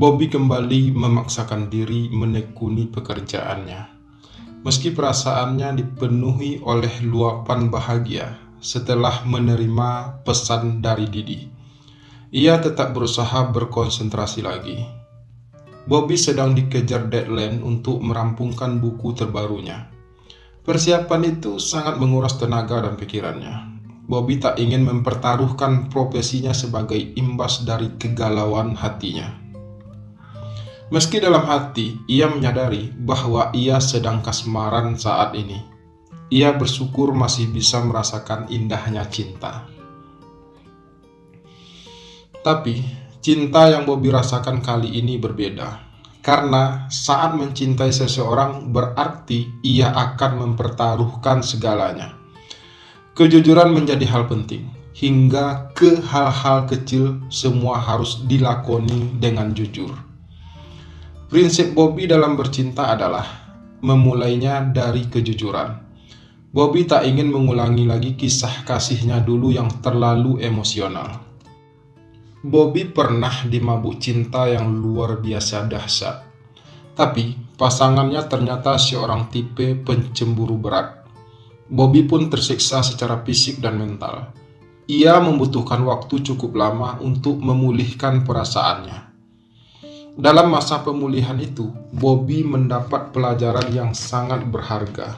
Bobby kembali memaksakan diri menekuni pekerjaannya. Meski perasaannya dipenuhi oleh luapan bahagia setelah menerima pesan dari Didi, ia tetap berusaha berkonsentrasi lagi. Bobby sedang dikejar deadline untuk merampungkan buku terbarunya. Persiapan itu sangat menguras tenaga dan pikirannya. Bobby tak ingin mempertaruhkan profesinya sebagai imbas dari kegalauan hatinya. Meski dalam hati ia menyadari bahwa ia sedang kasmaran saat ini, ia bersyukur masih bisa merasakan indahnya cinta. Tapi cinta yang Bobby rasakan kali ini berbeda, karena saat mencintai seseorang berarti ia akan mempertaruhkan segalanya. Kejujuran menjadi hal penting, hingga ke hal-hal kecil semua harus dilakoni dengan jujur. Prinsip Bobby dalam bercinta adalah memulainya dari kejujuran. Bobby tak ingin mengulangi lagi kisah kasihnya dulu yang terlalu emosional. Bobby pernah dimabuk cinta yang luar biasa dahsyat, tapi pasangannya ternyata seorang tipe pencemburu berat. Bobby pun tersiksa secara fisik dan mental. Ia membutuhkan waktu cukup lama untuk memulihkan perasaannya. Dalam masa pemulihan itu, Bobby mendapat pelajaran yang sangat berharga.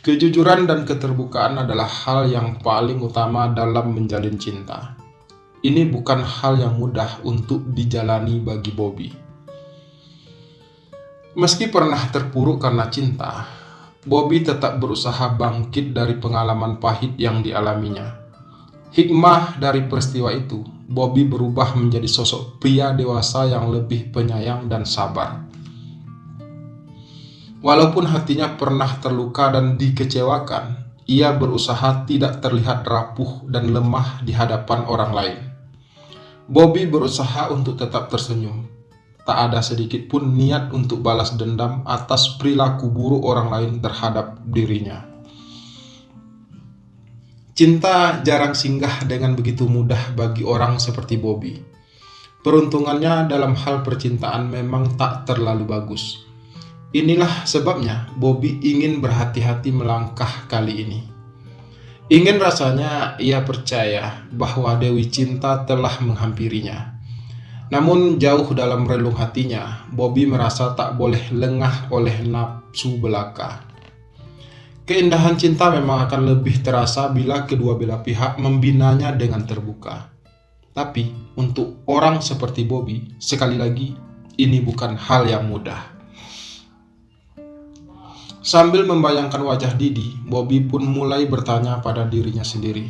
Kejujuran dan keterbukaan adalah hal yang paling utama dalam menjalin cinta. Ini bukan hal yang mudah untuk dijalani bagi Bobby. Meski pernah terpuruk karena cinta, Bobby tetap berusaha bangkit dari pengalaman pahit yang dialaminya. Hikmah dari peristiwa itu, Bobby berubah menjadi sosok pria dewasa yang lebih penyayang dan sabar. Walaupun hatinya pernah terluka dan dikecewakan, ia berusaha tidak terlihat rapuh dan lemah di hadapan orang lain. Bobby berusaha untuk tetap tersenyum. Tak ada sedikit pun niat untuk balas dendam atas perilaku buruk orang lain terhadap dirinya. Cinta jarang singgah dengan begitu mudah bagi orang seperti Bobby. Peruntungannya dalam hal percintaan memang tak terlalu bagus. Inilah sebabnya Bobby ingin berhati-hati melangkah kali ini. Ingin rasanya ia percaya bahwa Dewi Cinta telah menghampirinya. Namun jauh dalam relung hatinya, Bobby merasa tak boleh lengah oleh nafsu belaka. Keindahan cinta memang akan lebih terasa bila kedua belah pihak membinanya dengan terbuka. Tapi untuk orang seperti Bobby, sekali lagi, ini bukan hal yang mudah. Sambil membayangkan wajah Didi, Bobby pun mulai bertanya pada dirinya sendiri.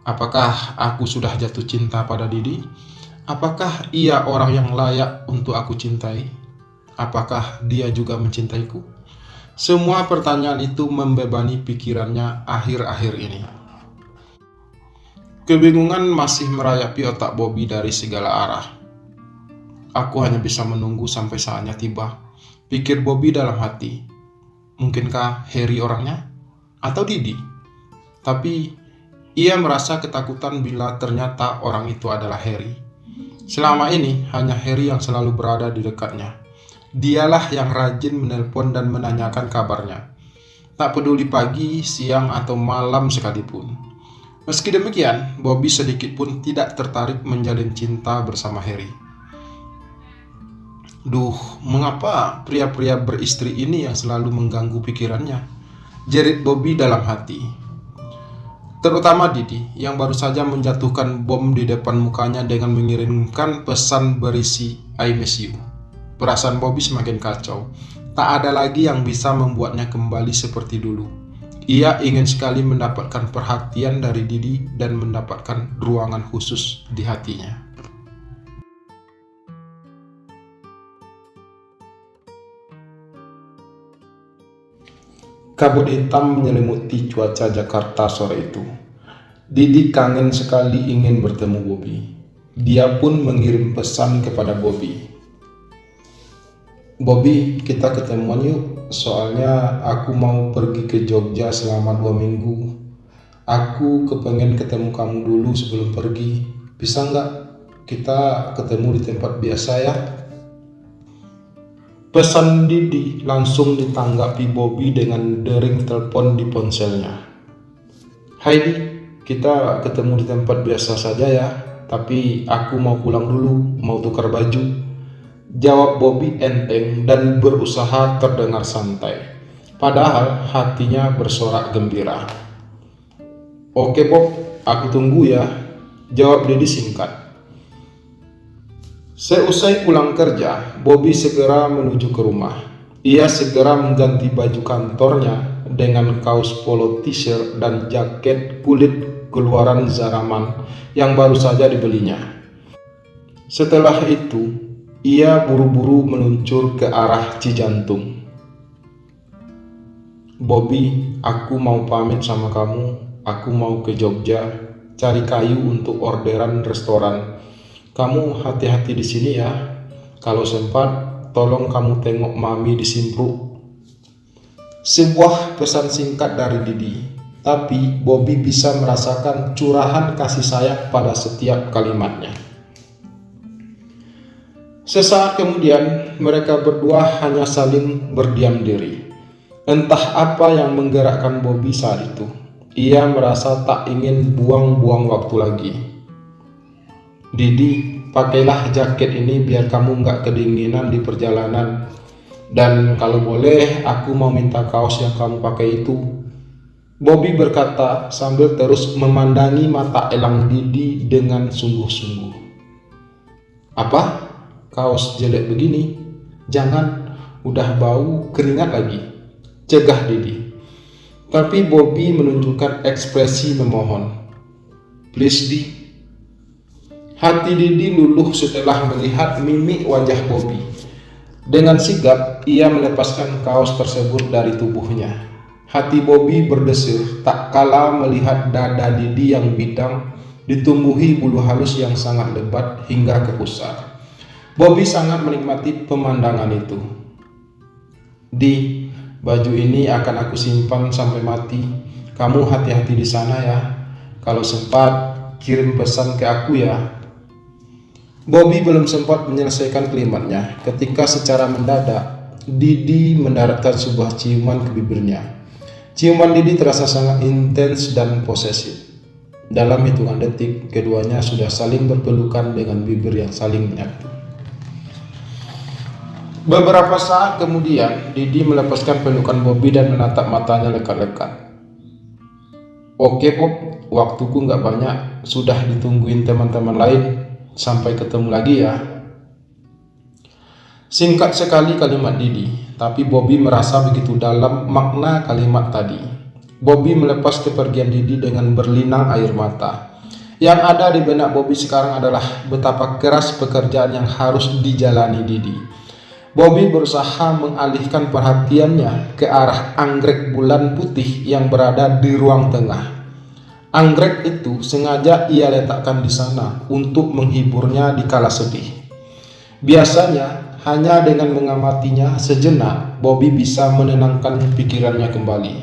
Apakah aku sudah jatuh cinta pada Didi? Apakah ia orang yang layak untuk aku cintai? Apakah dia juga mencintaiku? Semua pertanyaan itu membebani pikirannya akhir-akhir ini. Kebingungan masih merayapi otak Bobby dari segala arah. Aku hanya bisa menunggu sampai saatnya tiba, pikir Bobby dalam hati. Mungkinkah Harry orangnya? Atau Didi? Tapi ia merasa ketakutan bila ternyata orang itu adalah Harry. Selama ini hanya Harry yang selalu berada di dekatnya. Dialah yang rajin menelpon dan menanyakan kabarnya. Tak peduli pagi, siang, atau malam sekalipun. Meski demikian, Bobby sedikit pun tidak tertarik menjalin cinta bersama Harry. Duh, mengapa pria-pria beristri ini yang selalu mengganggu pikirannya? Jerit Bobby dalam hati. Terutama Didi yang baru saja menjatuhkan bom di depan mukanya dengan mengirimkan pesan berisi I miss you. Perasaan Bobby semakin kacau. Tak ada lagi yang bisa membuatnya kembali seperti dulu. Ia ingin sekali mendapatkan perhatian dari Didi dan mendapatkan ruangan khusus di hatinya. Kabut hitam menyelimuti cuaca Jakarta sore itu. Didi kangen sekali ingin bertemu Bobby. Dia pun mengirim pesan kepada Bobby. Bobby, kita ketemuan yuk, soalnya aku mau pergi ke Jogja selama 2 minggu. Aku kepengen ketemu kamu dulu sebelum pergi. Bisa nggak? kita ketemu di tempat biasa ya. Pesan Didi langsung ditanggapi Bobby dengan dering telepon di ponselnya. Hai Di, kita ketemu di tempat biasa saja ya, tapi aku mau pulang dulu, mau tukar baju. Jawab Bobby enteng dan berusaha terdengar santai. Padahal hatinya bersorak gembira. Oke Bob, aku tunggu ya, jawab Didi singkat. Seusai pulang kerja, Bobby segera menuju ke rumah. Ia segera mengganti baju kantornya dengan kaos polo t-shirt dan jaket kulit keluaran Zaraman yang baru saja dibelinya. Setelah itu, ia buru-buru meluncur ke arah Cijantung. Bobby, aku mau pamit sama kamu. Aku mau ke Jogja, cari kayu untuk orderan restoran. Kamu hati-hati di sini ya. Kalau sempat, tolong kamu tengok Mami di Simpruk. Sebuah pesan singkat dari Didi, tapi Bobby bisa merasakan curahan kasih sayang pada setiap kalimatnya. Sesaat kemudian, mereka berdua hanya saling berdiam diri. Entah apa yang menggerakkan Bobby saat itu. Ia merasa tak ingin buang-buang waktu lagi. Didi, pakailah jaket ini biar kamu nggak kedinginan di perjalanan. Dan kalau boleh, aku mau minta kaos yang kamu pakai itu. Bobby berkata sambil terus memandangi mata elang Didi dengan sungguh-sungguh. Apa? Kaos jelek begini? Jangan, udah bau keringat lagi, cegah Didi. Tapi Bobby menunjukkan ekspresi memohon. Please Di. Hati Didi luluh setelah melihat mimik wajah Bobby. Dengan sigap, ia melepaskan kaos tersebut dari tubuhnya. Hati Bobby berdesir tak kala melihat dada Didi yang bidang ditumbuhi bulu halus yang sangat lebat hingga ke pusar. Bobby sangat menikmati pemandangan itu. Di, baju ini akan aku simpan sampai mati. Kamu hati-hati di sana ya. Kalau sempat, kirim pesan ke aku ya. Bobby belum sempat menyelesaikan kalimatnya ketika secara mendadak Didi mendaratkan sebuah ciuman ke bibirnya. Ciuman Didi terasa sangat intens dan posesif. Dalam hitungan detik, keduanya sudah saling berpelukan dengan bibir yang saling menyatu. Beberapa saat kemudian, Didi melepaskan pelukan Bobby dan menatap matanya lekat-lekat. Oke Bob, waktuku nggak banyak, sudah ditungguin teman-teman lain. Sampai ketemu lagi ya. Singkat sekali kalimat Didi, tapi Bobby merasa begitu dalam makna kalimat tadi. Bobby melepas kepergian Didi dengan berlinang air mata. Yang ada di benak Bobby sekarang adalah betapa keras pekerjaan yang harus dijalani Didi. Bobby berusaha mengalihkan perhatiannya ke arah anggrek bulan putih yang berada di ruang tengah. Anggrek itu sengaja ia letakkan di sana untuk menghiburnya di kala sedih. Biasanya, hanya dengan mengamatinya sejenak, Bobby bisa menenangkan pikirannya kembali.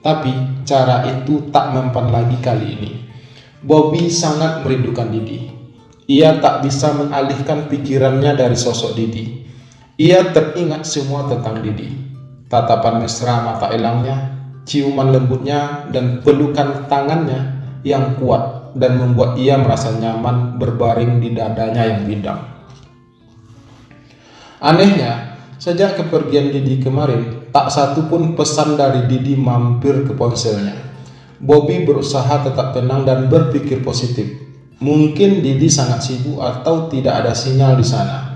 Tapi, cara itu tak mempan lagi kali ini. Bobby sangat merindukan Didi. Ia tak bisa mengalihkan pikirannya dari sosok Didi. Ia teringat semua tentang Didi. Tatapan mesra mata elangnya, ciuman lembutnya, dan pelukan tangannya yang kuat dan membuat ia merasa nyaman berbaring di dadanya yang bidang. Anehnya, sejak kepergian Didi kemarin, tak satu pun pesan dari Didi mampir ke ponselnya. Bobby berusaha tetap tenang dan berpikir positif. Mungkin Didi sangat sibuk atau tidak ada sinyal di sana.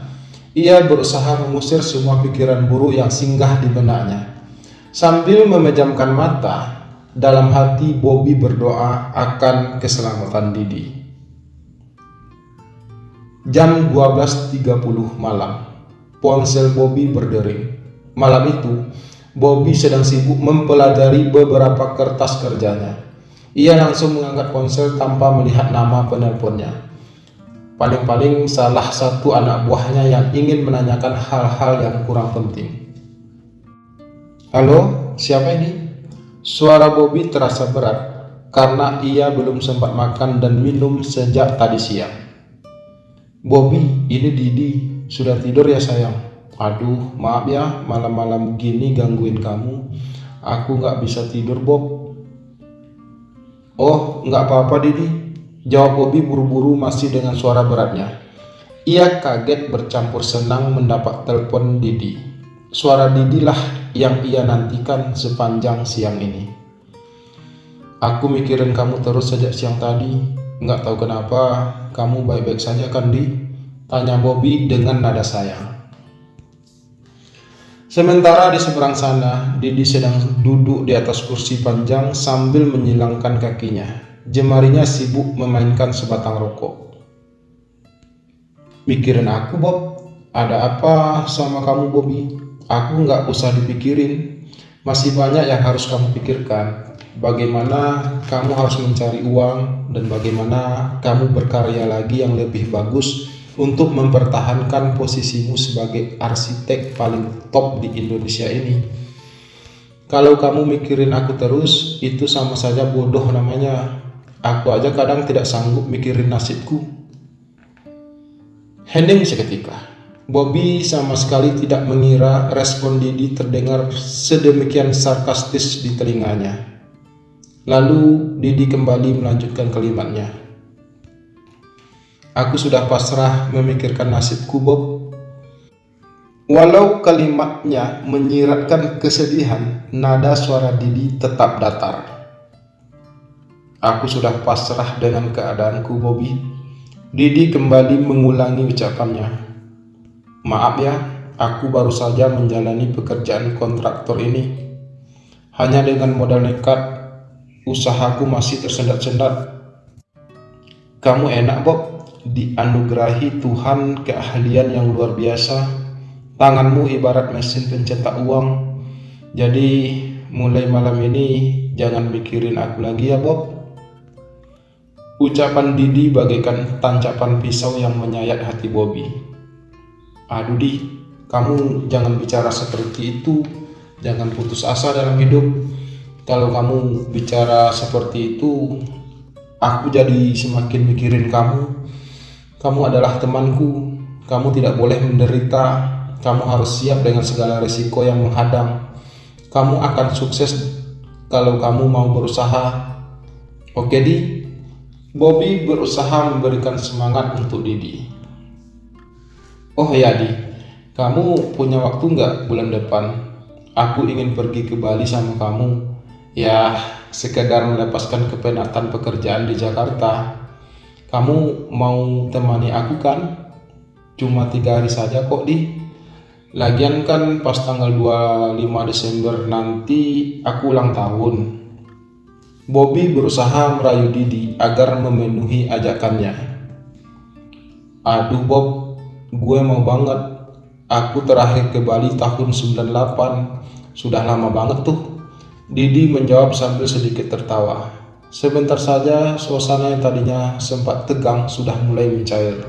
Ia berusaha mengusir semua pikiran buruk yang singgah di benaknya. Sambil memejamkan mata, dalam hati Bobby berdoa akan keselamatan Didi. Jam 12.30 malam, ponsel Bobby berdering. Malam itu, Bobby sedang sibuk mempelajari beberapa kertas kerjanya. Ia langsung mengangkat ponsel tanpa melihat nama penelponnya. Paling-paling salah satu anak buahnya yang ingin menanyakan hal-hal yang kurang penting. Halo, siapa ini? Suara Bobby terasa berat karena ia belum sempat makan dan minum sejak tadi siang. Bobby, ini Didi. Sudah tidur ya sayang? Aduh, maaf ya, malam-malam begini gangguin kamu. Aku nggak bisa tidur, Bob. Oh, nggak apa-apa Didi, jawab Bobby buru-buru masih dengan suara beratnya. Ia kaget bercampur senang mendapat telepon Didi. Suara Didi lah yang ia nantikan sepanjang siang ini. Aku mikirin kamu terus sejak siang tadi. Nggak tahu kenapa, kamu baik-baik saja kan, Di? Tanya Bobby dengan nada sayang. Sementara di seberang sana, Didi sedang duduk di atas kursi panjang sambil menyilangkan kakinya. Jemarinya sibuk memainkan sebatang rokok. Mikirin aku, Bob? Ada apa sama kamu, Bobby? Aku nggak usah dipikirin. Masih banyak yang harus kamu pikirkan. Bagaimana kamu harus mencari uang dan bagaimana kamu berkarya lagi yang lebih bagus untuk mempertahankan posisimu sebagai arsitek paling top di Indonesia ini. Kalau kamu mikirin aku terus, itu sama saja bodoh namanya. Aku aja kadang tidak sanggup mikirin nasibku. Hening seketika. Bobby sama sekali tidak mengira respon Didi terdengar sedemikian sarkastis di telinganya. Lalu Didi kembali melanjutkan kalimatnya. Aku sudah pasrah memikirkan nasibku, Bob. Walau kalimatnya menyiratkan kesedihan, nada suara Didi tetap datar. Aku sudah pasrah dengan keadaanku, Bobby. Didi kembali mengulangi ucapannya. Maaf ya, aku baru saja menjalani pekerjaan kontraktor ini. Hanya dengan modal nekat, usahaku masih tersendat-sendat. Kamu enak, Bob, dianugerahi Tuhan keahlian yang luar biasa. Tanganmu ibarat mesin pencetak uang. Jadi mulai malam ini jangan mikirin aku lagi ya, Bob. Ucapan Didi bagaikan tancapan pisau yang menyayat hati Bobby. Aduh Di, kamu jangan bicara seperti itu. Jangan putus asa dalam hidup. Kalau kamu bicara seperti itu, aku jadi semakin mikirin kamu. Kamu adalah temanku. Kamu tidak boleh menderita. Kamu harus siap dengan segala risiko yang menghadang. Kamu akan sukses kalau kamu mau berusaha. Oke Di? Bobby berusaha memberikan semangat untuk Didi. Oh ya Di, kamu punya waktu nggak bulan depan? Aku ingin pergi ke Bali sama kamu. Ya, sekedar melepaskan kepenatan pekerjaan di Jakarta. Kamu mau temani aku kan? Cuma 3 hari saja kok Di. Lagian kan pas tanggal 25 Desember nanti aku ulang tahun. Bobby berusaha merayu Didi agar memenuhi ajakannya. Aduh Bob, gue mau banget. Aku terakhir ke Bali tahun 98. Sudah lama banget tuh. Didi menjawab sambil sedikit tertawa. Sebentar saja suasana yang tadinya sempat tegang sudah mulai mencair.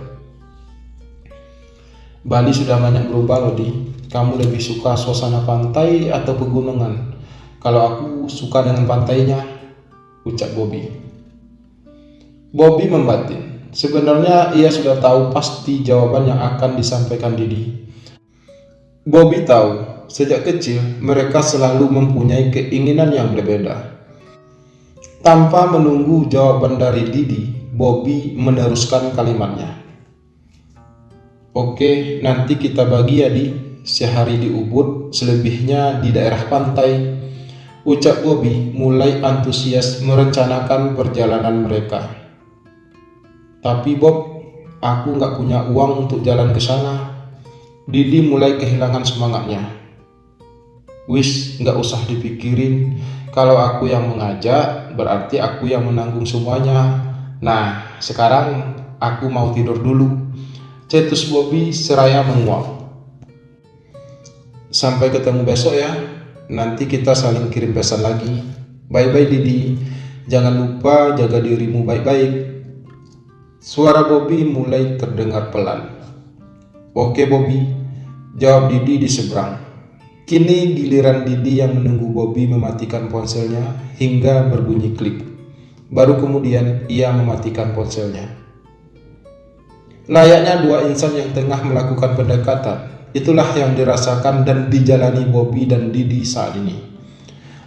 Bali sudah banyak berubah loh Di. Kamu lebih suka suasana pantai atau pegunungan? Kalau aku suka dengan pantainya, ucap Bobby. Bobby membatin. Sebenarnya ia sudah tahu pasti jawaban yang akan disampaikan Didi. Bobby tahu, sejak kecil mereka selalu mempunyai keinginan yang berbeda. Tanpa menunggu jawaban dari Didi, Bobby meneruskan kalimatnya. Oke, nanti kita bagi ya Di. Sehari di Ubud, selebihnya di daerah pantai. Ucap Bobby mulai antusias merencanakan perjalanan mereka. Tapi Bob, aku nggak punya uang untuk jalan ke sana. Didi mulai kehilangan semangatnya. Wis, nggak usah dipikirin. Kalau aku yang mengajak, berarti aku yang menanggung semuanya. Nah, sekarang aku mau tidur dulu. Cetus Bobby seraya menguap. Sampai ketemu besok ya. Nanti kita saling kirim pesan lagi. Bye-bye Didi. Jangan lupa jaga dirimu baik-baik. Suara Bobby mulai terdengar pelan. Oke Bobby, jawab Didi di seberang. Kini giliran Didi yang menunggu Bobby mematikan ponselnya hingga berbunyi klik. Baru kemudian ia mematikan ponselnya. Layaknya dua insan yang tengah melakukan pendekatan, itulah yang dirasakan dan dijalani Bobby dan Didi saat ini.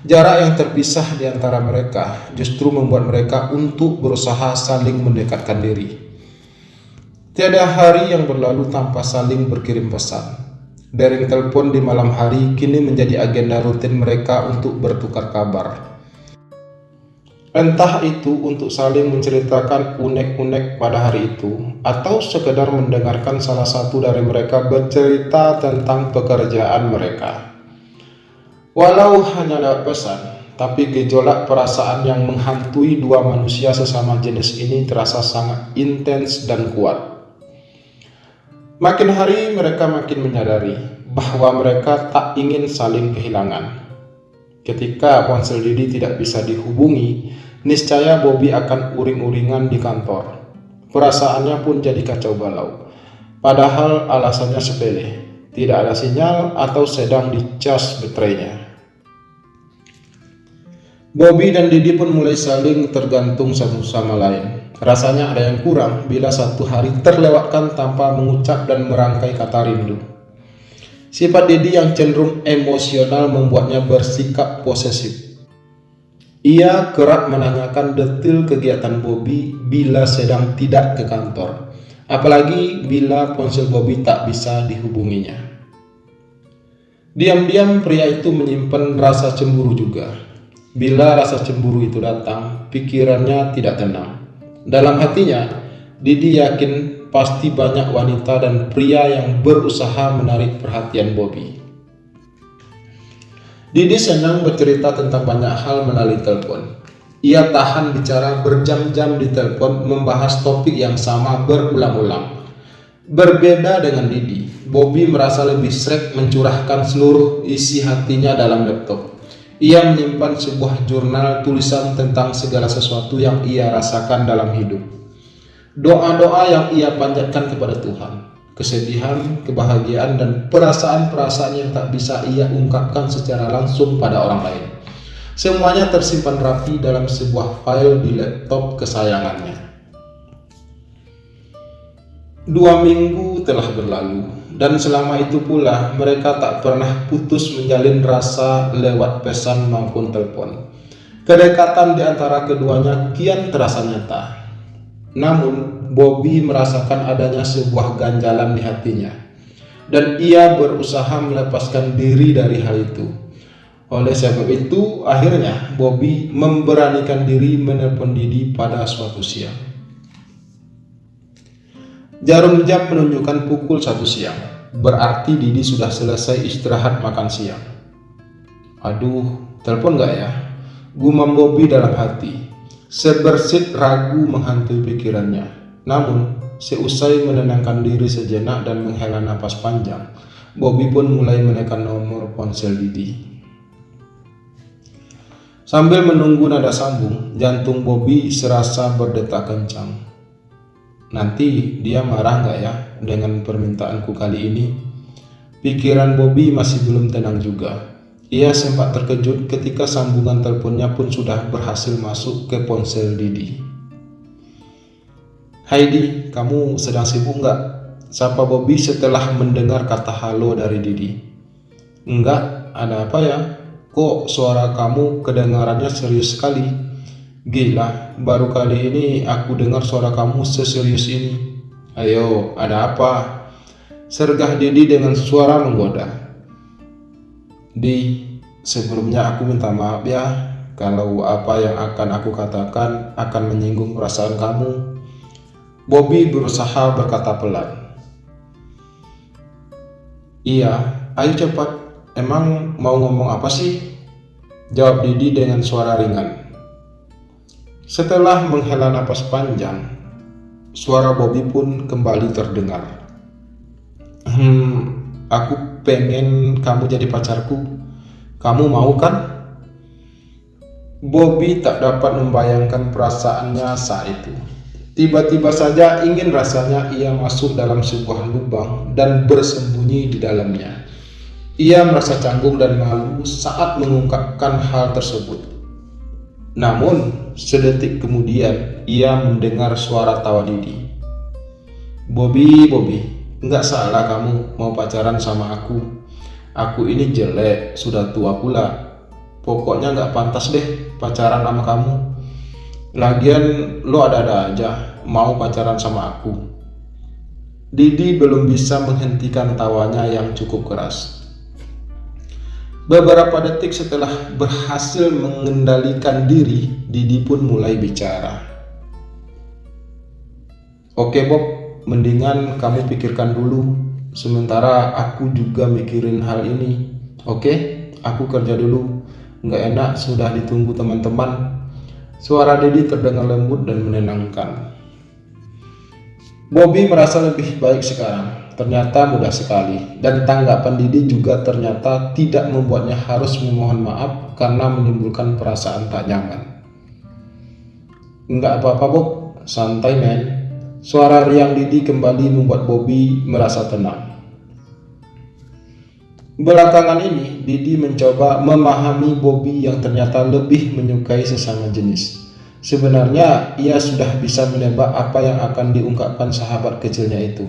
Jarak yang terpisah di antara mereka justru membuat mereka untuk berusaha saling mendekatkan diri. Tiada hari yang berlalu tanpa saling berkirim pesan. Dering telepon di malam hari kini menjadi agenda rutin mereka untuk bertukar kabar. Entah itu untuk saling menceritakan unek-unek pada hari itu, atau sekedar mendengarkan salah satu dari mereka bercerita tentang pekerjaan mereka. Walau hanya lewat pesan, tapi gejolak perasaan yang menghantui dua manusia sesama jenis ini terasa sangat intens dan kuat. Makin hari mereka makin menyadari bahwa mereka tak ingin saling kehilangan. Ketika ponsel Didi tidak bisa dihubungi, niscaya Bobby akan uring-uringan di kantor. Perasaannya pun jadi kacau balau. Padahal alasannya sepele, tidak ada sinyal atau sedang dicas baterainya. Bobby dan Didi pun mulai saling tergantung satu sama lain. Rasanya ada yang kurang bila satu hari terlewatkan tanpa mengucap dan merangkai kata rindu. Sifat Didi yang cenderung emosional membuatnya bersikap posesif. Ia kerap menanyakan detail kegiatan Bobby bila sedang tidak ke kantor, apalagi bila ponsel Bobby tak bisa dihubunginya. Diam-diam pria itu menyimpan rasa cemburu juga. Bila rasa cemburu itu datang, pikirannya tidak tenang. Dalam hatinya, Didi yakin pasti banyak wanita dan pria yang berusaha menarik perhatian Bobby. Didi senang bercerita tentang banyak hal melalui telepon. Ia tahan bicara berjam-jam di telepon membahas topik yang sama berulang-ulang. Berbeda dengan Didi, Bobby merasa lebih sreg mencurahkan seluruh isi hatinya dalam laptop. Ia menyimpan sebuah jurnal tulisan tentang segala sesuatu yang ia rasakan dalam hidup. Doa-doa yang ia panjatkan kepada Tuhan, kesedihan, kebahagiaan, dan perasaan-perasaan yang tak bisa ia ungkapkan secara langsung pada orang lain. Semuanya tersimpan rapi dalam sebuah file di laptop kesayangannya. 2 minggu telah berlalu, dan selama itu pula mereka tak pernah putus menjalin rasa lewat pesan maupun telepon. Kedekatan di antara keduanya kian terasa nyata. Namun, Bobby merasakan adanya sebuah ganjalan di hatinya, dan ia berusaha melepaskan diri dari hal itu. Oleh sebab itu, akhirnya Bobby memberanikan diri menelpon Didi pada suatu siang. Jarum jam menunjukkan pukul 1 siang, berarti Didi sudah selesai istirahat makan siang. Aduh, telepon gak ya? Gumam Bobby dalam hati. Sebersit ragu menghantui pikirannya. Namun, seusai menenangkan diri sejenak dan menghela napas panjang, Bobby pun mulai menekan nomor ponsel Didi. Sambil menunggu nada sambung, jantung Bobby serasa berdetak kencang. Nanti dia marah gak ya dengan permintaanku kali ini? Pikiran Bobby masih belum tenang juga. Ia sempat terkejut ketika sambungan teleponnya pun sudah berhasil masuk ke ponsel Didi. "Hai Di, kamu sedang sibuk nggak?" sapa Bobby setelah mendengar kata halo dari Didi. "Enggak, ada apa ya? Kok suara kamu kedengarannya serius sekali?" "Gila, baru kali ini aku dengar suara kamu seserius ini." "Ayo, ada apa?" sergah Didi dengan suara menggoda. "Di, sebelumnya aku minta maaf ya kalau apa yang akan aku katakan akan menyinggung perasaan kamu." Bobby berusaha berkata pelan. "Iya, ayo cepat. Emang mau ngomong apa sih?" jawab Didi dengan suara ringan. Setelah menghela napas panjang, suara Bobby pun kembali terdengar. Aku pengen kamu jadi pacarku. Kamu mau kan?" Bobby tak dapat membayangkan perasaannya saat itu. Tiba-tiba saja ingin rasanya ia masuk dalam sebuah lubang dan bersembunyi di dalamnya. Ia merasa canggung dan malu saat mengungkapkan hal tersebut. Namun, sedetik kemudian ia mendengar suara tawa Didi. Bobby, nggak salah kamu mau pacaran sama aku. Aku ini jelek, sudah tua pula. Pokoknya nggak pantas deh pacaran sama kamu. Lagian lo ada-ada aja mau pacaran sama aku. Didi belum bisa menghentikan tawanya yang cukup keras. Beberapa detik setelah berhasil mengendalikan diri, Didi pun mulai bicara. Oke Bob, mendingan kamu pikirkan dulu. Sementara aku juga mikirin hal ini. Oke, aku kerja dulu. Nggak enak sudah ditunggu teman-teman. Suara Didi terdengar lembut dan menenangkan. Bobby merasa lebih baik sekarang. Ternyata mudah sekali. Dan tanggapan Didi juga ternyata tidak membuatnya harus memohon maaf karena menimbulkan perasaan tak nyaman. Nggak apa-apa Bob, santai men. Suara riang Didi kembali membuat Bobby merasa tenang. Belakangan ini, Didi mencoba memahami Bobby yang ternyata lebih menyukai sesama jenis. Sebenarnya, ia sudah bisa menebak apa yang akan diungkapkan sahabat kecilnya itu.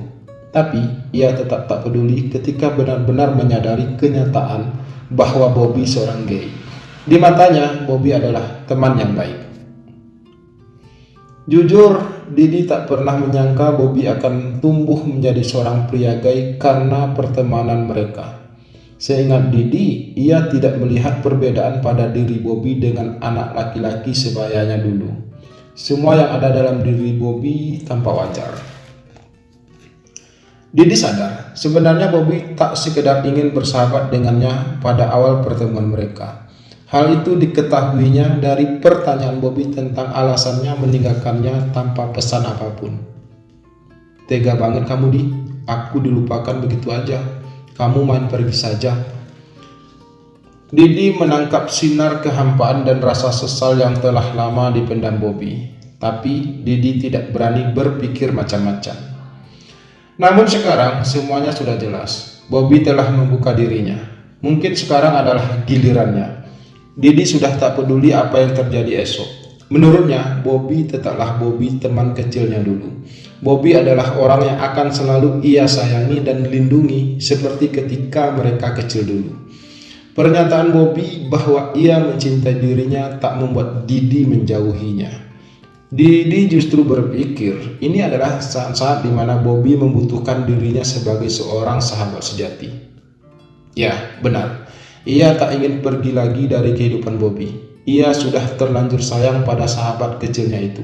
Tapi, ia tetap tak peduli ketika benar-benar menyadari kenyataan bahwa Bobby seorang gay. Di matanya, Bobby adalah teman yang baik. Jujur, Didi tak pernah menyangka Bobby akan tumbuh menjadi seorang pria gay karena pertemanan mereka. Seingat Didi, ia tidak melihat perbedaan pada diri Bobby dengan anak laki-laki sebayanya dulu. Semua yang ada dalam diri Bobby tampak wajar. Didi sadar, sebenarnya Bobby tak sekedar ingin bersahabat dengannya pada awal pertemuan mereka. Hal itu diketahuinya dari pertanyaan Bobby tentang alasannya meninggalkannya tanpa pesan apapun. Tega banget kamu Di, aku dilupakan begitu aja. Kamu main pergi saja. Didi menangkap sinar kehampaan dan rasa sesal yang telah lama dipendam Bobby. Tapi Didi tidak berani berpikir macam-macam. Namun sekarang semuanya sudah jelas. Bobby telah membuka dirinya. Mungkin sekarang adalah gilirannya. Didi sudah tak peduli apa yang terjadi esok. Menurutnya, Bobby tetaplah Bobby teman kecilnya dulu. Bobby adalah orang yang akan selalu ia sayangi dan lindungi seperti ketika mereka kecil dulu. Pernyataan Bobby bahwa ia mencintai dirinya tak membuat Didi menjauhinya. Didi justru berpikir ini adalah saat-saat di mana Bobby membutuhkan dirinya sebagai seorang sahabat sejati. Ya, benar. Ia tak ingin pergi lagi dari kehidupan Bobby. Ia sudah terlanjur sayang pada sahabat kecilnya itu.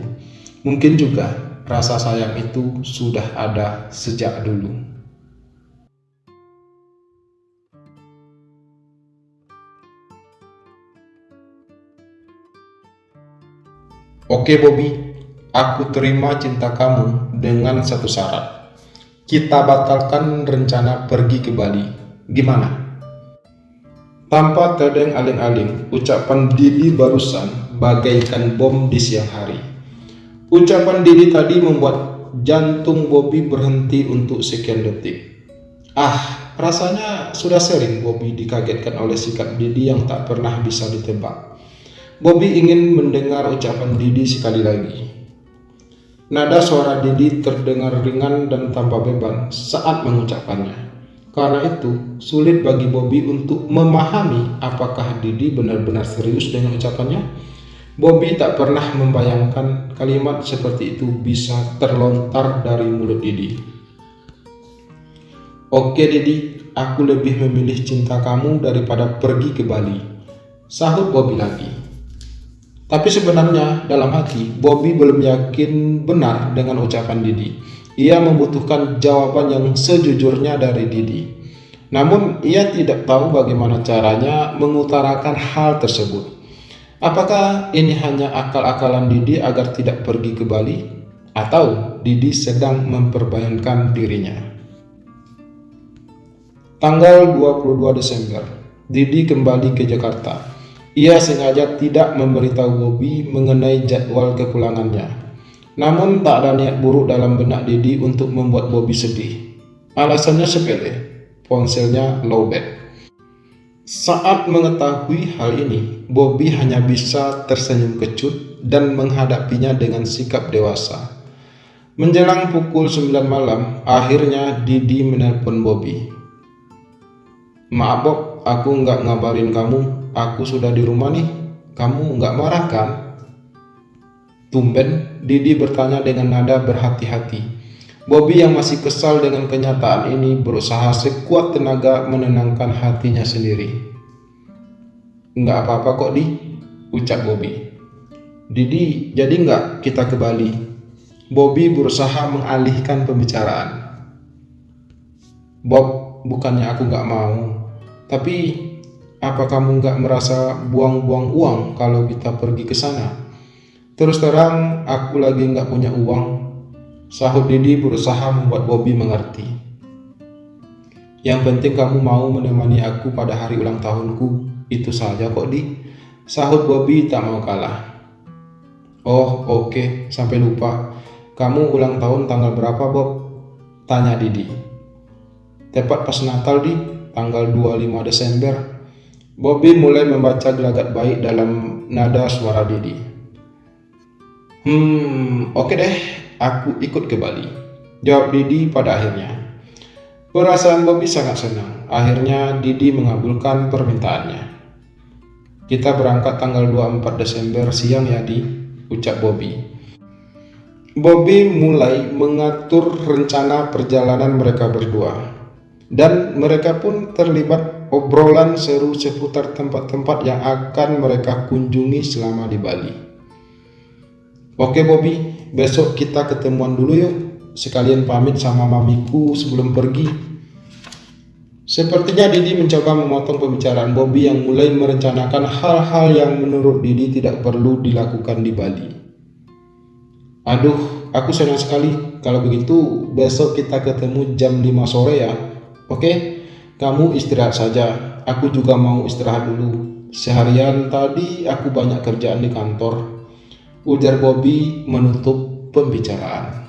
Mungkin juga rasa sayang itu sudah ada sejak dulu. Oke Bobby, aku terima cinta kamu dengan satu syarat. Kita batalkan rencana pergi ke Bali. Gimana? Tanpa tedeng aling-aling, ucapan Didi barusan bagaikan bom di siang hari. Ucapan Didi tadi membuat jantung Bobby berhenti untuk sekian detik. Rasanya sudah sering Bobby dikagetkan oleh sikap Didi yang tak pernah bisa ditebak. Bobby ingin mendengar ucapan Didi sekali lagi. Nada suara Didi terdengar ringan dan tanpa beban saat mengucapkannya. Karena itu, sulit bagi Bobby untuk memahami apakah Didi benar-benar serius dengan ucapannya. Bobby tak pernah membayangkan kalimat seperti itu bisa terlontar dari mulut Didi. Oke Didi, aku lebih memilih cinta kamu daripada pergi ke Bali, sahut Bobby lagi. Tapi sebenarnya dalam hati, Bobby belum yakin benar dengan ucapan Didi. Ia membutuhkan jawaban yang sejujurnya dari Didi. Namun ia tidak tahu bagaimana caranya mengutarakan hal tersebut. Apakah ini hanya akal-akalan Didi agar tidak pergi ke Bali? Atau Didi sedang memperbayangkan dirinya? Tanggal 22 Desember, Didi kembali ke Jakarta. Ia sengaja tidak memberitahu Bobby mengenai jadwal kepulangannya. Namun tak ada niat buruk dalam benak Didi untuk membuat Bobby sedih. Alasannya sepele, ponselnya lowbat. Saat mengetahui hal ini, Bobby hanya bisa tersenyum kecut dan menghadapinya dengan sikap dewasa. Menjelang pukul 9 malam, akhirnya Didi menelpon Bobby. "Maaf Bob, aku nggak ngabarin kamu, aku sudah di rumah nih. Kamu nggak marah kan?" Tumben, Didi bertanya dengan nada berhati-hati. Bobby yang masih kesal dengan kenyataan ini berusaha sekuat tenaga menenangkan hatinya sendiri. "Nggak apa-apa kok Di," ucap Bobby. "Didi, jadi nggak kita ke Bali?" Bobby berusaha mengalihkan pembicaraan. "Bob, bukannya aku nggak mau. Tapi, apa kamu nggak merasa buang-buang uang kalau kita pergi ke sana? Terus terang, aku lagi nggak punya uang," sahut Didi berusaha membuat Bobby mengerti. "Yang penting kamu mau menemani aku pada hari ulang tahunku, itu saja kok Di," sahut Bobby tak mau kalah. "Oh oke, sampai lupa. Kamu ulang tahun tanggal berapa Bob?" tanya Didi. "Tepat pas Natal Di, tanggal 25 Desember. Bobby mulai membaca gelagat baik dalam nada suara Didi. Oke deh, aku ikut ke Bali," jawab Didi pada akhirnya. Perasaan Bobby sangat senang. Akhirnya Didi mengabulkan permintaannya. "Kita berangkat tanggal 24 Desember siang ya Di," ucap Bobby. Bobby mulai mengatur rencana perjalanan mereka berdua, dan mereka pun terlibat obrolan seru seputar tempat-tempat yang akan mereka kunjungi selama di Bali. "Oke Bobby, besok kita ketemuan dulu yuk, sekalian pamit sama mamiku sebelum pergi." Sepertinya Didi mencoba memotong pembicaraan Bobby yang mulai merencanakan hal-hal yang menurut Didi tidak perlu dilakukan di Bali. "Aduh, aku senang sekali. Kalau begitu, besok kita ketemu jam 5 sore ya. Oke, kamu istirahat saja. Aku juga mau istirahat dulu. Seharian tadi aku banyak kerjaan di kantor," ujar Bobby menutup pembicaraan.